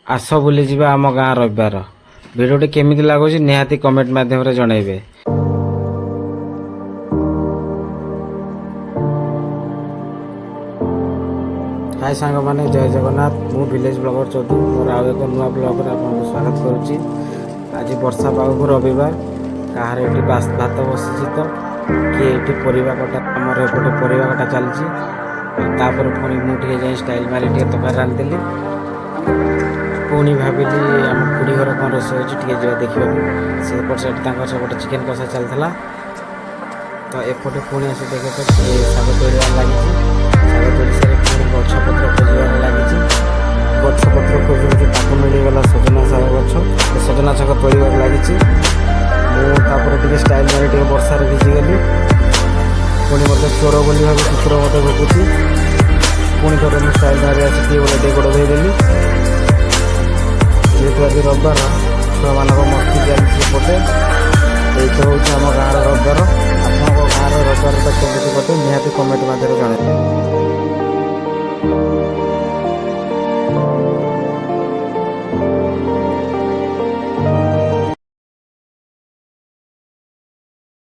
आस बुली जिबा आम गाँ रविवार भिडियोटी केमिति लागुछि निहाती कमेंट माध्यम रे जणाइबे। हाय सांग माने जय जगन्नाथ मु विलेज ब्लॉगर चौधु मोर आउ एक नुआ ब्लॉग रे आपन स्वागत करूछि। आज वर्षा पाग रविवार कहार एटी भात बसिछि तो कि एटी परिवा कटा हमर एपटे परिवा कटा चलछि तापर पुणी मु टिके जाई स्टाइल मारी टिके तकार रान देली पुणी भाविली आम खुड़ी घर कौन रोषे टे जा देखा से सेपटे चिकेन कषा चलता तो एपटे पुणी आस देखे तो शाग तोड़ार लगी शाग तोड़ी सारे पुणी गछपत्र खोजार लगी गछपत्र खोजू मिलगला सजना शाग गछ सजना शाग तोड़ार लगी मुझे स्टाइल मारे टे वर्षार भिजिगली पुणी मत चोर बोली भाव कुकुर मत भोगुची पुणी थोड़े मुझे स्टाइल मारे आसिक बोले गोड़ धोईदेली जेहेतु आज रविवार छुआ मान मस्ती चलती पटे ये हूँ आम गाँव रविवार आप गाँव रविवार केमी कटे निहाती कमेंट मध्य जन।